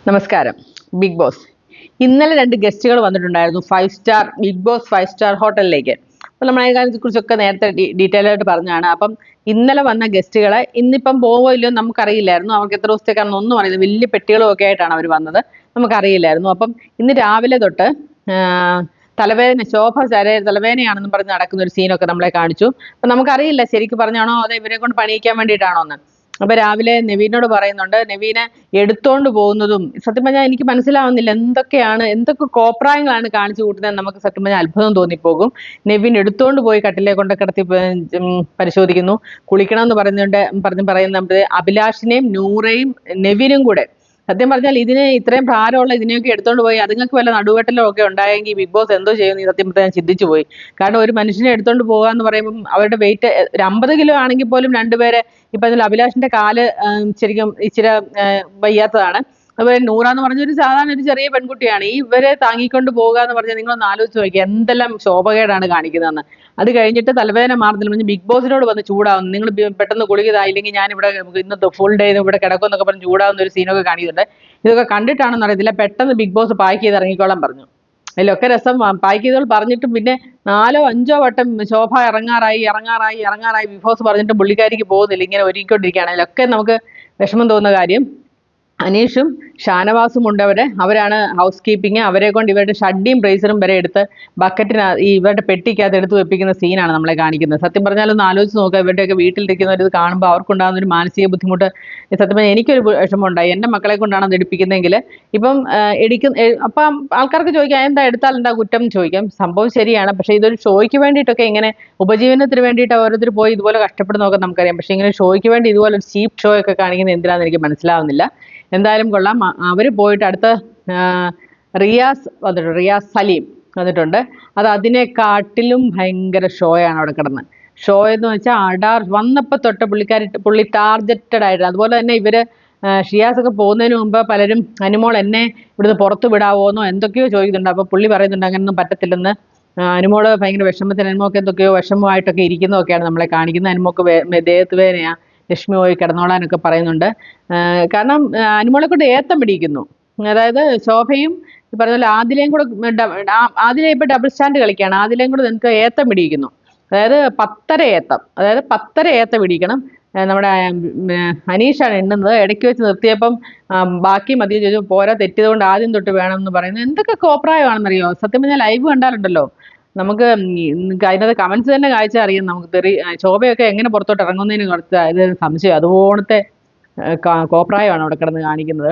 നമസ്കാരം. Big boss ഇന്നലെ 2 ഗസ്റ്റുകൾ വന്നിട്ടുണ്ടായിരുന്നു ബിഗ് ബോസ് 5 സ്റ്റാർ ഹോട്ടലിലേക്ക്. അപ്പോൾ നമ്മൾ അതിനെ കുറിച്ചൊക്കെ നേരത്തെ ഡീറ്റെയിൽ ആയിട്ട് പറഞ്ഞാണ്. അപ്പം ഇന്നലെ വന്ന ഗസ്റ്റുകളെ ഇന്നിപ്പം പോവോ ഇല്ലയോ നമുക്കറിയില്ലായിരുന്നു. അവർക്ക് എത്ര ദിവസത്തേക്കാണെന്നൊന്നും അറിയില്ല. വലിയ പെട്ടികളും ഒക്കെ ആയിട്ടാണ് അവർ വന്നത്. നമുക്കറിയില്ലായിരുന്നു. അപ്പം ഇന്ന് രാവിലെ തൊട്ട് തലവേദന തലവേദനയാണെന്ന് പറഞ്ഞ് നടക്കുന്ന ഒരു സീനൊക്കെ നമ്മളെ കാണിച്ചു. അപ്പം നമുക്കറിയില്ല ശരിക്കും പറഞ്ഞാണോ അതോ ഇവരെ കൊണ്ട് പണിയിക്കാൻ വേണ്ടിയിട്ടാണോ എന്ന്. അപ്പൊ രാവിലെ നെവീനോട് പറയുന്നുണ്ട്. നെവീനെ എടുത്തോണ്ട് പോകുന്നതും സത്യം പറഞ്ഞാൽ എനിക്ക് മനസ്സിലാവുന്നില്ല എന്തൊക്കെ കോപ്രായങ്ങളാണ് കാണിച്ചു കൂട്ടുന്നത്. നമുക്ക് സത്യം പറഞ്ഞാൽ അത്ഭുതം തോന്നിപ്പോകും. നെവിൻ എടുത്തോണ്ട് പോയി കട്ടിലെ കൊണ്ട് കിടത്തി പരിശോധിക്കുന്നു. കുളിക്കണം എന്ന് പറയുന്നത് അഭിലാഷിനെയും നൂറയും നെവിനും കൂടെ. സത്യം പറഞ്ഞാൽ ഇത്രയും ഭാരമുള്ള ഇതിനെയൊക്കെ എടുത്തോണ്ട് പോയി അതുങ്ങൾക്ക് വല്ല നടുവെട്ടലോ ഒക്കെ ഉണ്ടായെങ്കിൽ ബിഗ് ബോസ് എന്തോ ചെയ്യുമെന്ന് സത്യം പറഞ്ഞാൽ ചിന്തിച്ചു പോയി. കാരണം ഒരു മനുഷ്യനെ എടുത്തോണ്ട് പോകുക എന്ന് പറയുമ്പോൾ അവരുടെ വെയിറ്റ് ഒരു 50 കിലോ ആണെങ്കിൽ പോലും രണ്ടുപേരെ ഇപ്പൊ അതിൽ അഭിലാഷിന്റെ കാല് ശരിക്കും ഇച്ചിരി വയ്യാത്തതാണ്. അതുപോലെ നൂറ എന്ന് പറഞ്ഞൊരു സാധാരണ ഒരു ചെറിയ പെൺകുട്ടിയാണ്. ഇവരെ താങ്ങിക്കൊണ്ട് പോകുക എന്ന് പറഞ്ഞാൽ നിങ്ങളൊന്ന് ആലോചിച്ച് നോക്കിയാൽ എന്തെല്ലാം ശോഭകേടാണ് കാണിക്കുന്നതെന്ന്. അത് കഴിഞ്ഞിട്ട് തലവേദന മാറുന്നില്ല പറഞ്ഞ് ബിഗ് ബോസിനോട് വന്ന് ചൂടാവുന്നു. നിങ്ങൾ പെട്ടെന്ന് കുളികതായില്ലെങ്കിൽ ഞാൻ ഇവിടെ ഇന്നത്തെ ഫുൾ ഡേ ഇവിടെ കിടക്കും എന്നൊക്കെ പറഞ്ഞ് ചൂടാവുന്ന ഒരു സീനൊക്കെ കാണിക്കുന്നുണ്ട്. ഇതൊക്കെ കണ്ടിട്ടാണെന്ന് അറിയത്തില്ല. പെട്ടെന്ന് ബിഗ് ബോസ് പാക്ക് ചെയ്ത് ഇറങ്ങിക്കോളാൻ പറഞ്ഞു. അതിലൊക്കെ രസം പാക്ക് ചെയ്തോൾ പറഞ്ഞിട്ടും പിന്നെ 4ഓ 5ഓ വട്ടം ശോഭ ഇറങ്ങാറായി ബിഗ് ബോസ് പറഞ്ഞിട്ടും പുള്ളിക്കാരിക്ക് പോകുന്നില്ല. ഇങ്ങനെ ഒരുങ്ങിക്കൊണ്ടിരിക്കുകയാണ്. അതിലൊക്കെ നമുക്ക് വിഷമം തോന്നുന്ന കാര്യം അനീഷും ഷാനവാസും ഉണ്ട്. അവരാണ് ഹൗസ് കീപ്പിംഗ്. അവരെ കൊണ്ട് ഇവരുടെ ഷഡ്ഡിയും ബ്രേസറും വരെ എടുത്ത് ഇവരുടെ പെട്ടിക്കകത്ത് എടുത്ത് വെപ്പിക്കുന്ന സീനാണ് നമ്മളെ കാണിക്കുന്നത്. സത്യം പറഞ്ഞാലൊന്ന് ആലോചിച്ച് നോക്കുക. ഇവരുടെയൊക്കെ വീട്ടിലിരിക്കുന്നവർ ഇത് കാണുമ്പോൾ അവർക്കുണ്ടാകുന്ന ഒരു മാനസിക ബുദ്ധിമുട്ട് സത്യം പറഞ്ഞാൽ എനിക്കൊരു വിഷമം ഉണ്ടായി. എൻ്റെ മക്കളെ കൊണ്ടാണ് അത് എടുപ്പിക്കുന്നതെങ്കിൽ ഇപ്പം അപ്പം ആൾക്കാർക്ക് ചോദിക്കാം എന്താ എടുത്താൽ എന്താ കുറ്റം ചോദിക്കാം. സംഭവം ശരിയാണ്. പക്ഷേ ഇതൊരു ഷോയ്ക്ക് വേണ്ടിയിട്ടൊക്കെ ഇങ്ങനെ ഉപജീവനത്തിന് വേണ്ടിയിട്ട് ഓരോരുത്തർ പോയി ഇതുപോലെ കഷ്ടപ്പെടുന്നതൊക്കെ നമുക്കറിയാം. പക്ഷേ ഇങ്ങനെ ഷോയ്ക്ക് വേണ്ടി ഇതുപോലെ ഒരു ചീപ്പ് ഷോ ഒക്കെ കാണിക്കുന്നത് എന്തിനാണെന്ന് എനിക്ക് മനസ്സിലാവുന്നില്ല. എന്തായാലും കൊള്ളാം. അവർ പോയിട്ട് അടുത്ത റിയാസ് സലീം വന്നിട്ടുണ്ട്. അതിനെക്കാട്ടിലും ഭയങ്കര ഷോയാണ് അവിടെ കിടന്ന്. ഷോ എന്ന് വെച്ചാൽ വന്നപ്പോൾ തൊട്ട് പുള്ളി ടാർഗറ്റഡ് ആയിട്ട്. അതുപോലെ തന്നെ ഷിയാസൊക്കെ പോകുന്നതിന് മുമ്പ് പലരും അനുമോൾ എന്നെ ഇവിടുന്ന് പുറത്ത് വിടാവോന്നോ എന്തൊക്കെയോ ചോദിക്കുന്നുണ്ട്. അപ്പോൾ പുള്ളി പറയുന്നുണ്ട് അങ്ങനൊന്നും പറ്റത്തില്ലെന്ന്. അനുമോള് ഭയങ്കര അനുമോൾക്ക് എന്തൊക്കെയോ വിഷമമായിട്ടൊക്കെ ഇരിക്കുന്നതൊക്കെയാണ് നമ്മളെ കാണിക്കുന്നത്. അനുമോൾക്ക് ദേഹത്ത് വേദനയാ, ലക്ഷ്മി പോയി കിടന്നോളാനൊക്കെ പറയുന്നുണ്ട്. കാരണം അനുമോളെ കൊണ്ട് ഏത്തം പിടിക്കുന്നു. അതായത് ശോഭയും പറഞ്ഞ പോലെ ആദിലയും കൂടെ ഇപ്പൊ ഡബിൾ സ്റ്റാൻഡ് കളിക്കുകയാണ്. ആദിലയും കൂടെ നിങ്ങൾക്ക് ഏത്തം പിടിക്കുന്നു. അതായത് 10 ഏത്തം പിടിക്കണം. നമ്മുടെ അനീഷാണ് എണ്ണുന്നത്. ഇടയ്ക്ക് വെച്ച് നിർത്തിയപ്പം ബാക്കി മതി ചോദിച്ചു. പോരാ, തെറ്റിയതുകൊണ്ട് ആദ്യം തൊട്ട് വേണം എന്ന് പറയുന്നത് എന്തൊക്കെ കോപ്രായമാണെന്നറിയോ. സത്യം പറഞ്ഞാൽ ലൈവ് കണ്ടാലുണ്ടല്ലോ നമുക്ക് അതിനകത്ത് കമന്റ്സ് തന്നെ കാഴ്ച അറിയാം. നമുക്ക് ശോഭയൊക്കെ എങ്ങനെ പുറത്തോട്ട് ഇറങ്ങുന്നതിന് കുറച്ച് ഇത് സംശയം. അതുപോലത്തെ കോപ്രായമാണ് അവിടെ കിടന്ന് കാണിക്കുന്നത്.